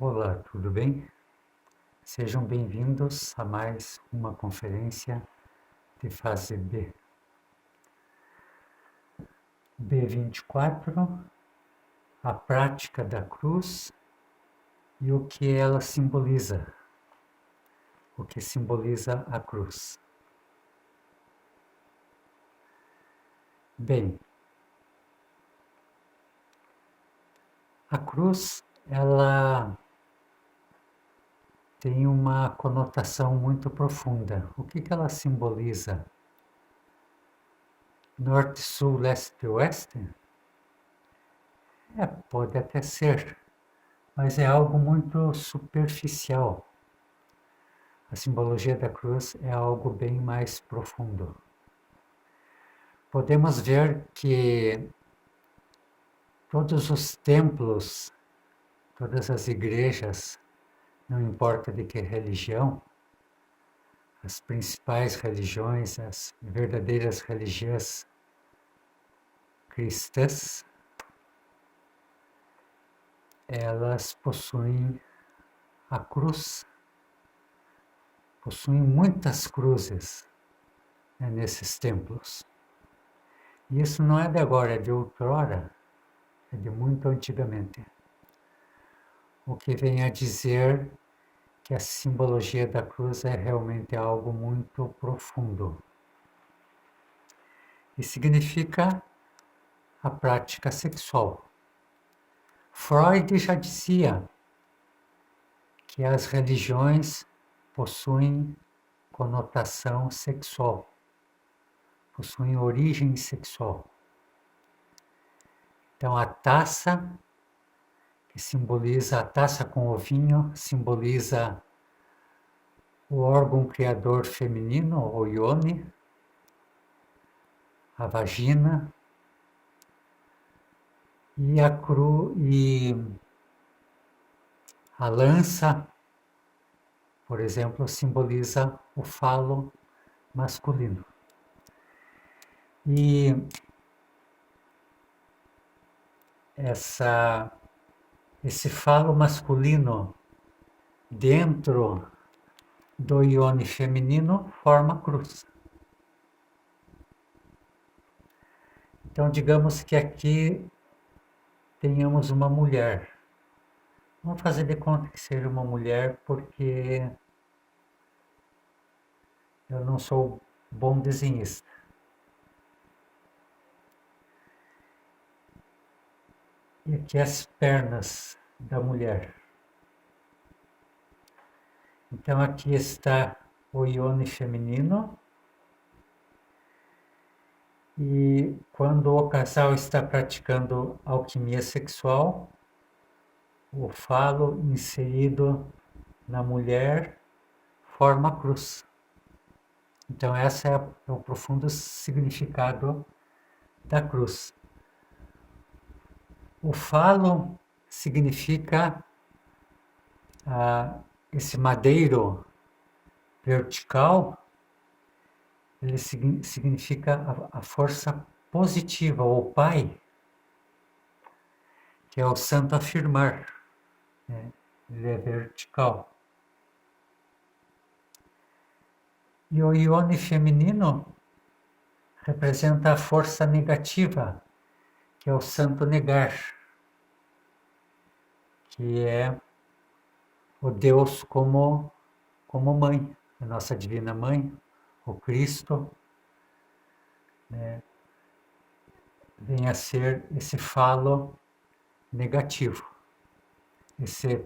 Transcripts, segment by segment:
Olá, tudo bem? Sejam bem-vindos a mais uma conferência de fase B. B24, a prática da cruz e o que ela simboliza, o que simboliza a cruz. Bem, a cruz, ela tem uma conotação muito profunda. O que ela simboliza? Norte, sul, leste e oeste? Pode até ser, mas é algo muito superficial. A simbologia da cruz é algo bem mais profundo. Podemos ver que todos os templos, todas as igrejas, não importa de que religião, as principais religiões, as verdadeiras religiões cristãs, elas possuem a cruz, possuem muitas cruzes, nesses templos. E isso não é de agora, é de outrora, é de muito antigamente. O que vem a dizer que a simbologia da cruz é realmente algo muito profundo. E significa a prática sexual. Freud já dizia que as religiões possuem conotação sexual, possuem origem sexual. Então a taça, que simboliza a taça com o vinho, simboliza o órgão criador feminino, o ione, a vagina, e a lança, por exemplo, simboliza o falo masculino. E esse falo masculino dentro do ione feminino forma cruz. Então, digamos que aqui tenhamos uma mulher. Vamos fazer de conta que seja uma mulher, porque eu não sou bom desenhista. E aqui as pernas da mulher. Então aqui está o ione feminino. E quando o casal está praticando alquimia sexual, o falo inserido na mulher forma a cruz. Então esse é o profundo significado da cruz. O falo significa esse madeiro vertical, ele significa a força positiva, o pai, que é o santo afirmar, né? Ele é vertical. E o ione feminino representa a força negativa, que é o santo negar, que é o Deus como mãe, a nossa divina mãe, o Cristo, né? Vem a ser esse falo negativo, esse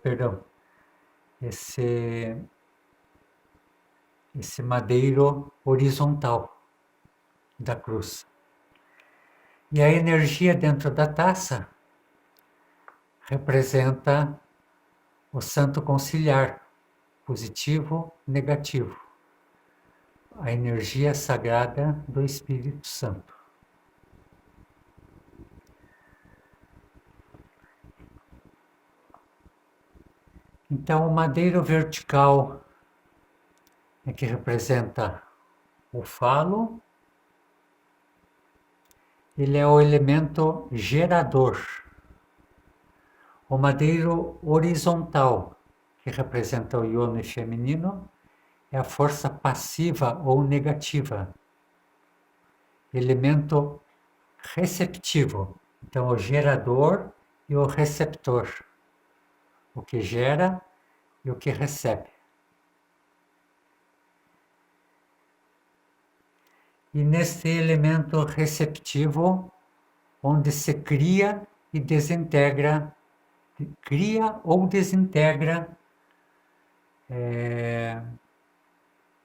madeiro horizontal da cruz. E a energia dentro da taça representa o santo conciliar, positivo, negativo, a energia sagrada do Espírito Santo. Então, o madeiro vertical é que representa o falo, ele é o elemento gerador. O madeiro horizontal, que representa o iono feminino, é a força passiva ou negativa, elemento receptivo. Então, o gerador e o receptor, o que gera e o que recebe. E neste elemento receptivo, onde se cria e desintegra, cria ou desintegra,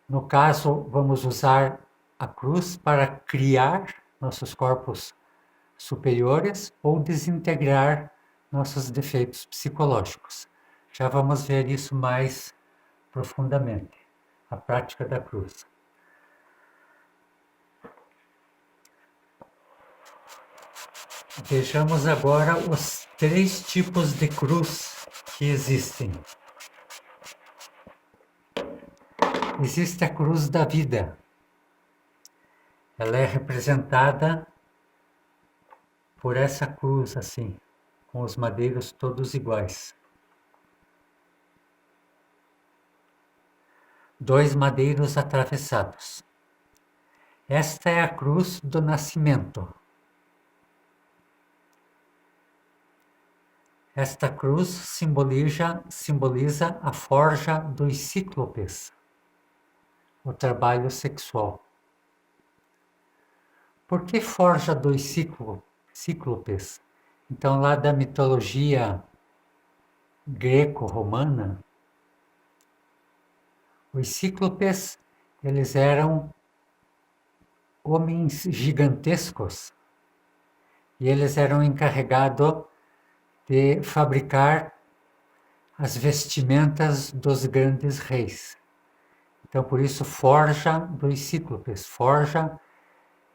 no caso, vamos usar a cruz para criar nossos corpos superiores ou desintegrar nossos defeitos psicológicos. Já vamos ver isso mais profundamente, a prática da cruz. Vejamos agora os 3 tipos de cruz que existem. Existe a cruz da vida. Ela é representada por essa cruz assim, com os madeiros todos iguais. 2 madeiros atravessados. Esta é a cruz do nascimento. Esta cruz simboliza a forja dos cíclopes, o trabalho sexual. Por que forja dos cíclopes? Então, lá da mitologia greco-romana, os cíclopes, eles eram homens gigantescos e eles eram encarregados de fabricar as vestimentas dos grandes reis. Então, por isso, forja dos cíclopes. Forja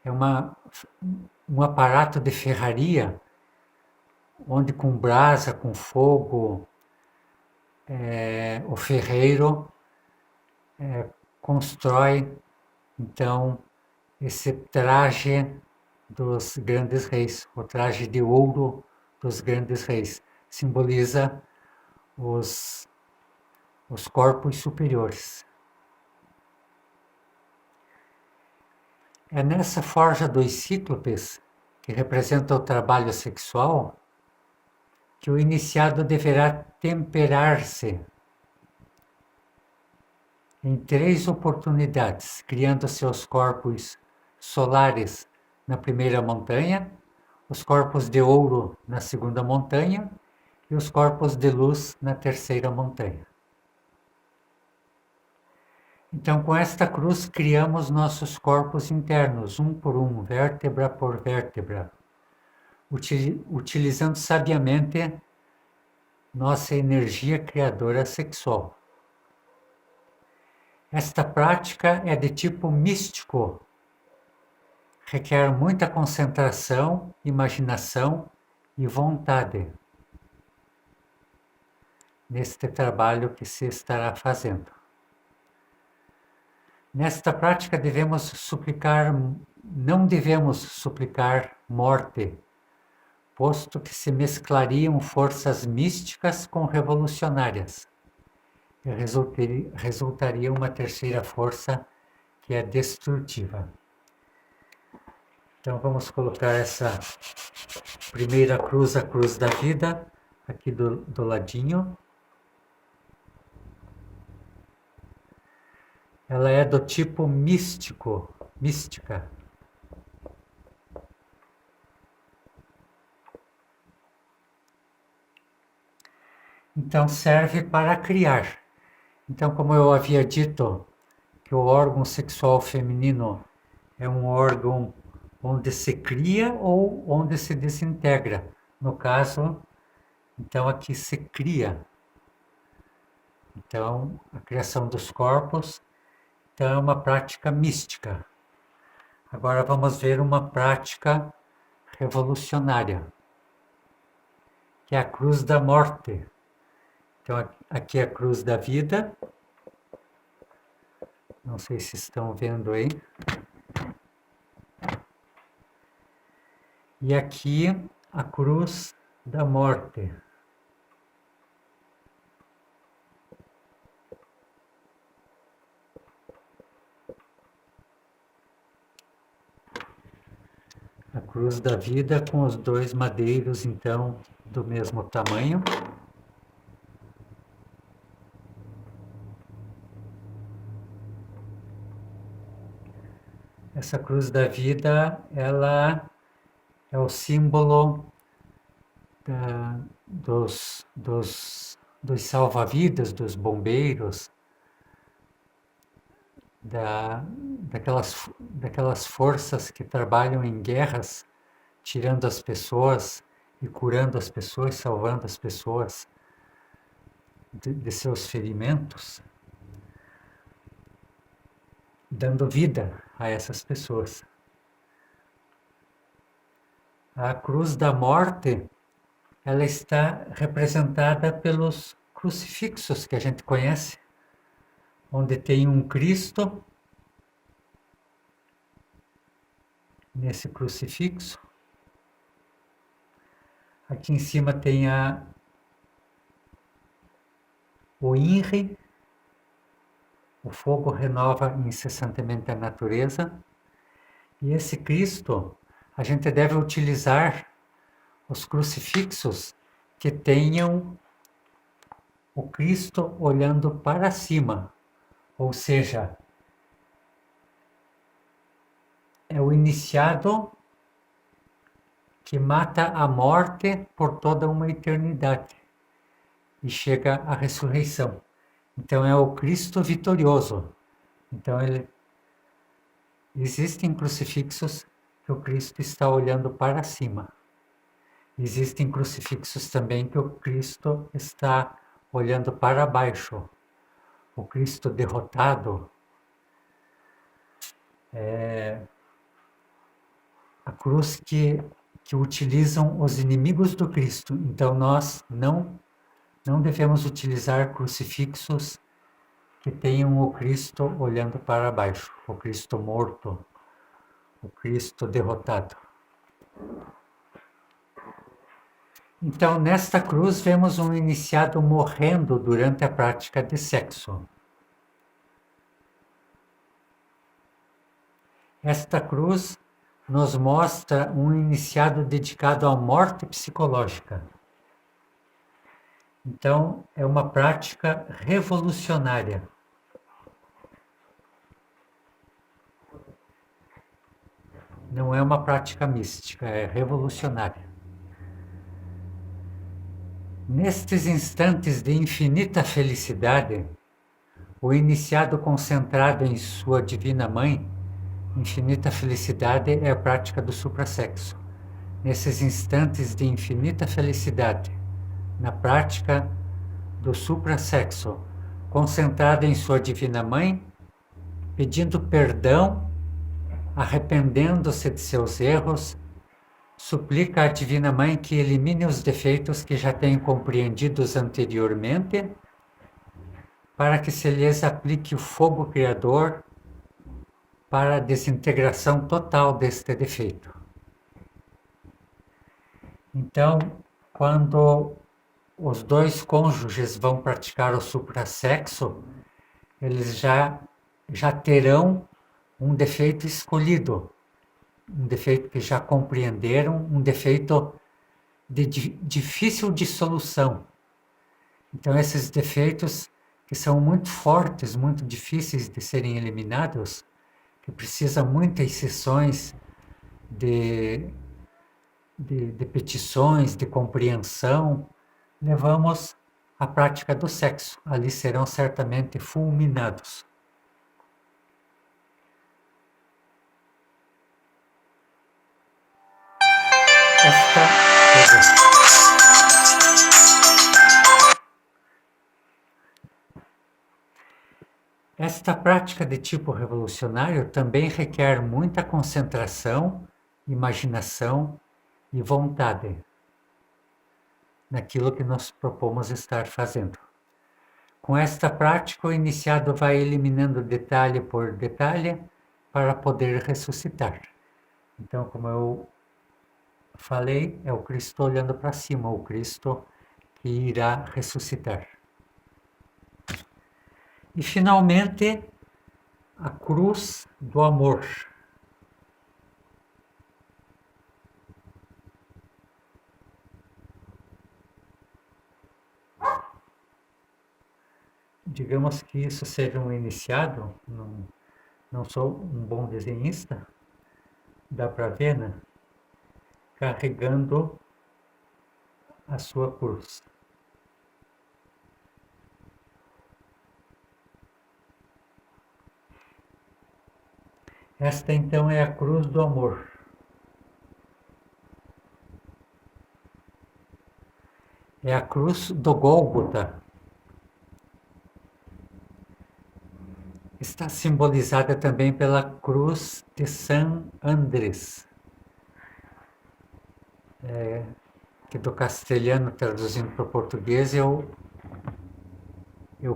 é um aparato de ferraria, onde com brasa, com fogo, o ferreiro constrói, então, esse traje dos grandes reis, o traje de ouro dos grandes reis. Simboliza os corpos superiores. É nessa forja dos cíclopes, que representa o trabalho sexual, que o iniciado deverá temperar-se em 3 oportunidades, criando seus corpos solares na primeira montanha, os corpos de ouro na segunda montanha e os corpos de luz na terceira montanha. Então, com esta cruz, criamos nossos corpos internos, um por um, vértebra por vértebra, utilizando sabiamente nossa energia criadora sexual. Esta prática é de tipo místico, requer muita concentração, imaginação e vontade neste trabalho que se estará fazendo. Nesta prática não devemos suplicar morte, posto que se mesclariam forças místicas com revolucionárias. E resultaria uma terceira força que é destrutiva. Então vamos colocar essa primeira cruz, a cruz da vida, aqui do ladinho. Ela é do tipo místico, mística. Então serve para criar. Então, como eu havia dito, que o órgão sexual feminino é um órgão onde se cria ou onde se desintegra. No caso, então aqui se cria. Então, a criação dos corpos, então é uma prática mística. Agora vamos ver uma prática revolucionária, que é a cruz da morte. Então, aqui é a cruz da vida. Não sei se estão vendo aí. E aqui a cruz da morte. cruz da vida com os dois madeiros, então, do mesmo tamanho. Essa cruz da vida, ela é o símbolo dos salva-vidas, dos bombeiros, daquelas forças que trabalham em guerras, tirando as pessoas e curando as pessoas, salvando as pessoas de seus ferimentos, dando vida a essas pessoas. A cruz da morte, ela está representada pelos crucifixos que a gente conhece, onde tem um Cristo nesse crucifixo. Aqui em cima tem o INRI, o fogo renova incessantemente a natureza. E esse Cristo, a gente deve utilizar os crucifixos que tenham o Cristo olhando para cima, ou seja, é o iniciado que mata a morte por toda uma eternidade e chega à ressurreição. Então é o Cristo vitorioso. Então existem crucifixos que o Cristo está olhando para cima. Existem crucifixos também que o Cristo está olhando para baixo. O Cristo derrotado. É a cruz que utilizam os inimigos do Cristo. Então nós não devemos utilizar crucifixos que tenham o Cristo olhando para baixo, o Cristo morto, o Cristo derrotado. Então, nesta cruz, vemos um iniciado morrendo durante a prática de sexo. Esta cruz nos mostra um iniciado dedicado à morte psicológica. Então, é uma prática revolucionária. Não é uma prática mística, é revolucionária. Nestes instantes de infinita felicidade, o iniciado concentrado em sua divina mãe, infinita felicidade é a prática do suprassexo. Nesses instantes de infinita felicidade, na prática do suprassexo, concentrado em sua divina mãe, pedindo perdão, arrependendo-se de seus erros, suplica à Divina Mãe que elimine os defeitos que já tenho compreendidos anteriormente, para que se lhes aplique o fogo criador para a desintegração total deste defeito. Então, quando os dois cônjuges vão praticar o suprassexo, eles já terão um defeito escolhido, um defeito que já compreenderam, um defeito de difícil dissolução. Então, esses defeitos que são muito fortes, muito difíceis de serem eliminados, que precisam muitas sessões de petições, de compreensão, levamos à prática do sexo. Ali serão certamente fulminados. Esta prática de tipo revolucionário também requer muita concentração, imaginação e vontade naquilo que nós propomos estar fazendo. Com esta prática, o iniciado vai eliminando detalhe por detalhe para poder ressuscitar. Então, como eu falei, é o Cristo olhando para cima, o Cristo que irá ressuscitar. E, finalmente, a cruz do amor. digamos que isso seja um iniciado, não sou um bom desenhista, dá para ver, né? Carregando a sua cruz. Esta então é a cruz do amor. É a cruz do Gólgota. Está simbolizada também pela cruz de San Andrés, que do castelhano traduzindo para o português eu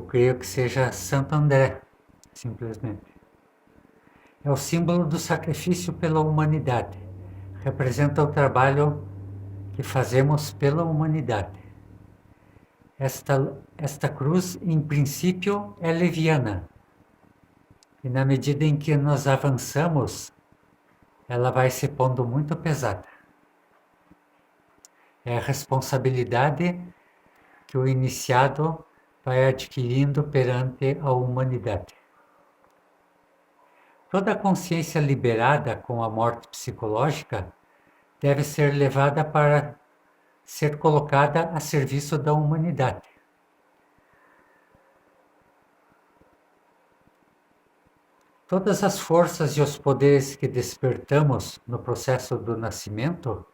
creio que seja Santo André, simplesmente. É o símbolo do sacrifício pela humanidade. Representa o trabalho que fazemos pela humanidade. Esta cruz, em princípio, é leviana. E na medida em que nós avançamos, ela vai se pondo muito pesada. É a responsabilidade que o iniciado vai adquirindo perante a humanidade. Toda consciência liberada com a morte psicológica deve ser levada para ser colocada a serviço da humanidade. Todas as forças e os poderes que despertamos no processo do nascimento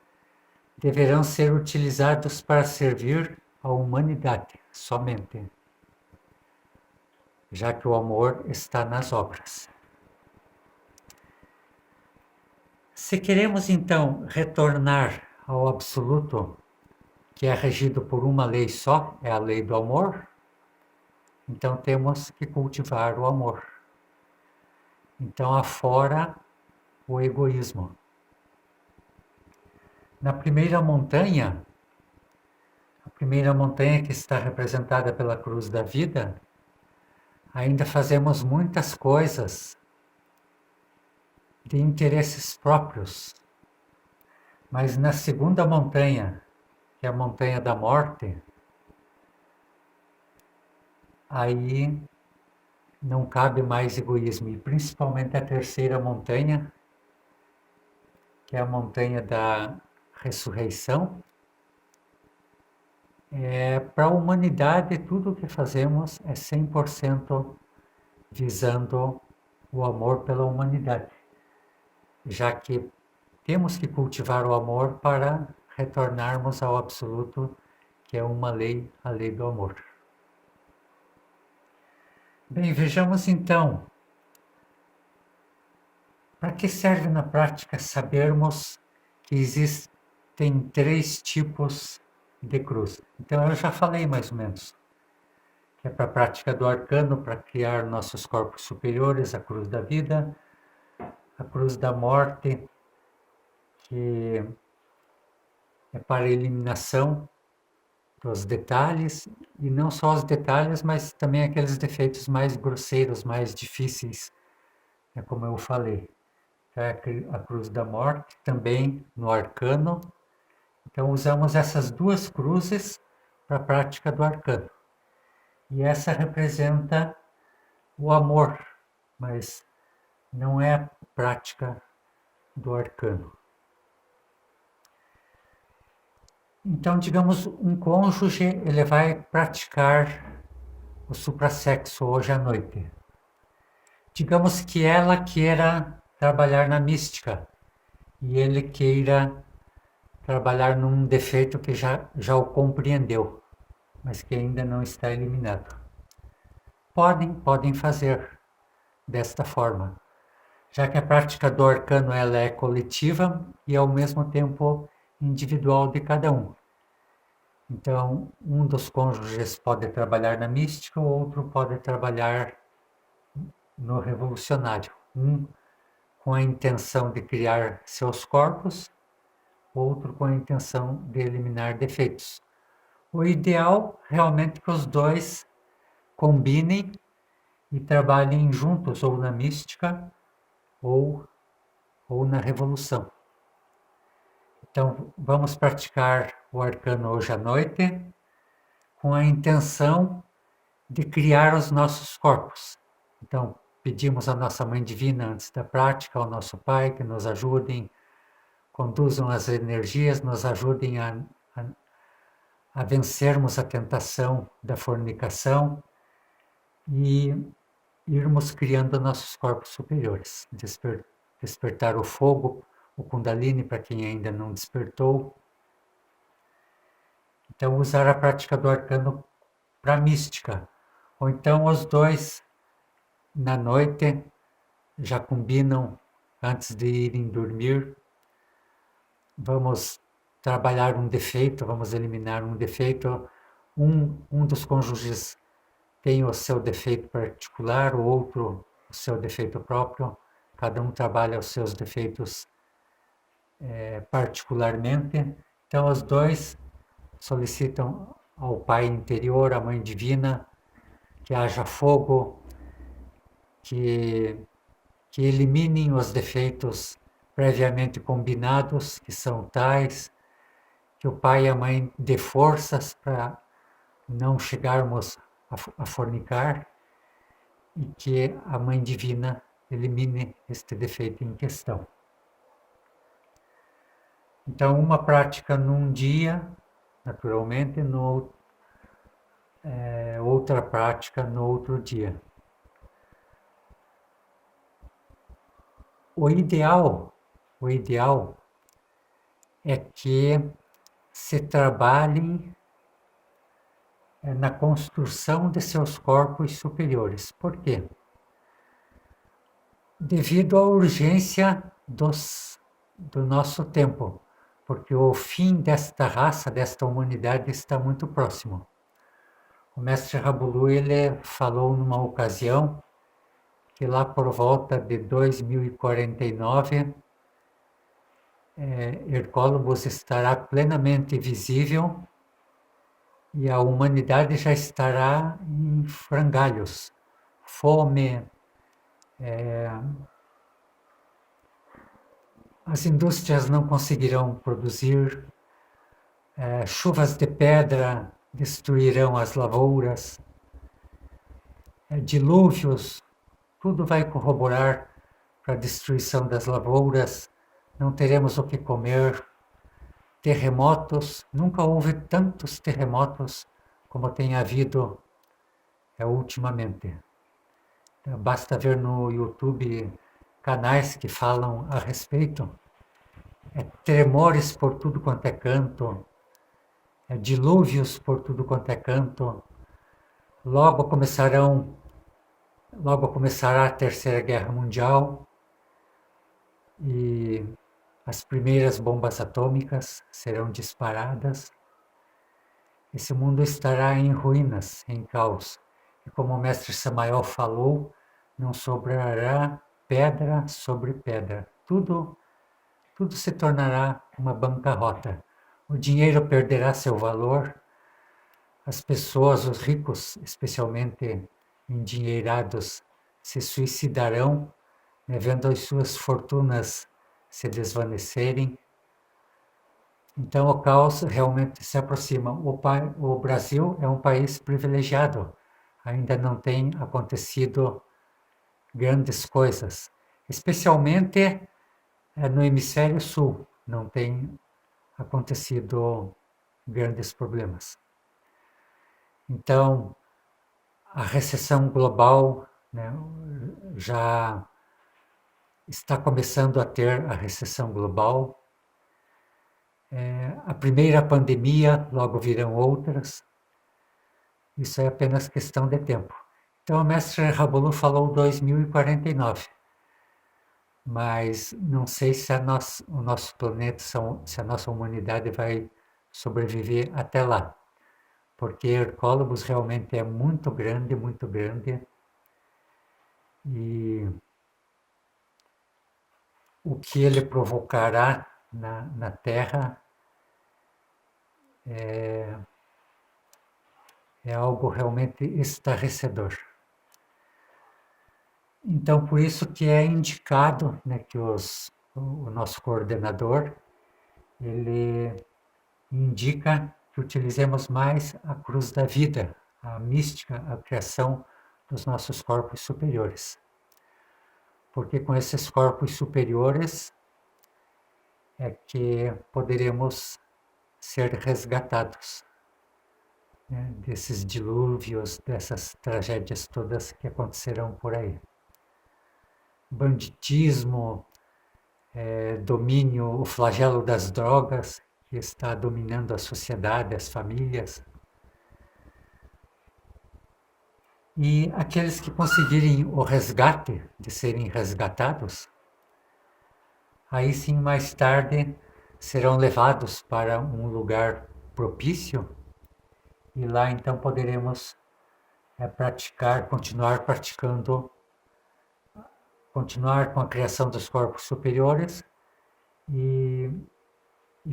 deverão ser utilizados para servir a humanidade somente, já que o amor está nas obras. Se queremos então retornar ao absoluto, que é regido por uma lei só, é a lei do amor, então temos que cultivar o amor. Então afora o egoísmo. Na primeira montanha, a primeira montanha que está representada pela cruz da vida, ainda fazemos muitas coisas de interesses próprios. Mas na segunda montanha, que é a montanha da morte, aí não cabe mais egoísmo. E principalmente a terceira montanha, que é a montanha da ressurreição, para a humanidade tudo o que fazemos é 100% visando o amor pela humanidade, já que temos que cultivar o amor para retornarmos ao absoluto, que é uma lei, a lei do amor. Bem, vejamos então, para que serve na prática sabermos que existem 3 tipos de cruz? Então eu já falei mais ou menos, que é para a prática do arcano, para criar nossos corpos superiores, a cruz da vida, a cruz da morte, que é para a eliminação dos detalhes, e não só os detalhes, mas também aqueles defeitos mais grosseiros, mais difíceis, como eu falei. A cruz da morte, também no arcano. Então usamos essas 2 cruzes para a prática do arcano. E essa representa o amor, mas não é a prática do arcano. Então, digamos, um cônjuge, ele vai praticar o suprassexo hoje à noite. Digamos que ela queira trabalhar na mística e ele queira trabalhar num defeito que já o compreendeu, mas que ainda não está eliminado. Podem fazer desta forma, já que a prática do arcano ela é coletiva e ao mesmo tempo individual de cada um. Então, um dos cônjuges pode trabalhar na mística, o outro pode trabalhar no revolucionário. Um com a intenção de criar seus corpos, outro com a intenção de eliminar defeitos. O ideal realmente é que os dois combinem e trabalhem juntos, ou na mística, ou na revolução. Então, vamos praticar o arcano hoje à noite, com a intenção de criar os nossos corpos. Então, pedimos à nossa Mãe Divina antes da prática, ao nosso Pai, que nos ajudem, conduzam as energias, nos ajudem a vencermos a tentação da fornicação e irmos criando nossos corpos superiores. Despertar o fogo, o Kundalini, para quem ainda não despertou. Então, usar a prática do arcano para mística. Ou então, os dois, na noite, já combinam antes de irem dormir. Vamos trabalhar um defeito, vamos eliminar um defeito. Um dos cônjuges tem o seu defeito particular, o outro o seu defeito próprio. Cada um trabalha os seus defeitos particularmente. Então, os dois solicitam ao Pai interior, à Mãe Divina, que haja fogo, que eliminem os defeitos previamente combinados, que são tais, que o Pai e a Mãe dê forças para não chegarmos a fornicar e que a Mãe Divina elimine este defeito em questão. Então, uma prática num dia, naturalmente, outra prática no outro dia. O ideal é que se trabalhem na construção de seus corpos superiores. Por quê? Devido à urgência do nosso tempo, porque o fim desta raça, desta humanidade, está muito próximo. O mestre Rabulu, ele falou numa ocasião que lá por volta de 2049, Hercólogos estará plenamente visível e a humanidade já estará em frangalhos, fome, as indústrias não conseguirão produzir, chuvas de pedra destruirão as lavouras, dilúvios, tudo vai corroborar para a destruição das lavouras, não teremos o que comer, terremotos, nunca houve tantos terremotos como tem havido ultimamente. Basta ver no YouTube canais que falam a respeito. Tremores por tudo quanto é canto, dilúvios por tudo quanto é canto. Logo começará a Terceira Guerra Mundial e as primeiras bombas atômicas serão disparadas. Esse mundo estará em ruínas, em caos. E como o mestre Samael falou, não sobrará pedra sobre pedra. Tudo se tornará uma bancarrota. O dinheiro perderá seu valor, as pessoas, os ricos, especialmente endinheirados, se suicidarão, vendo as suas fortunas se desvanecerem. Então o caos realmente se aproxima. O Brasil é um país privilegiado, ainda não tem acontecido grandes coisas, especialmente no hemisfério sul, não tem acontecido grandes problemas. Então, a recessão global, né, já está começando a ter a recessão global. A primeira pandemia, logo virão outras. Isso é apenas questão de tempo. Então, o mestre Rabulu falou 2049. Mas não sei se o nosso planeta, se a nossa humanidade vai sobreviver até lá. Porque Hercólogos realmente é muito grande, e o que ele provocará na Terra é algo realmente estarrecedor. Então, por isso que é indicado, né, que o nosso coordenador, ele indica que utilizemos mais a cruz da vida a mística, a criação dos nossos corpos superiores. Porque com esses corpos superiores é que poderemos ser resgatados, né, desses dilúvios, dessas tragédias todas que acontecerão por aí. Banditismo, domínio, o flagelo das drogas, que está dominando a sociedade, as famílias. E aqueles que conseguirem o resgate, de serem resgatados, aí sim mais tarde serão levados para um lugar propício e lá então poderemos praticar, continuar praticando, continuar com a criação dos corpos superiores e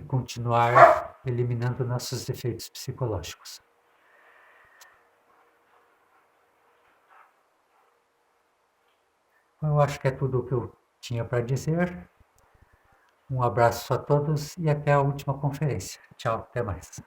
continuar eliminando nossos defeitos psicológicos. Eu acho que é tudo o que eu tinha para dizer. Um abraço a todos e até a última conferência. Tchau, até mais.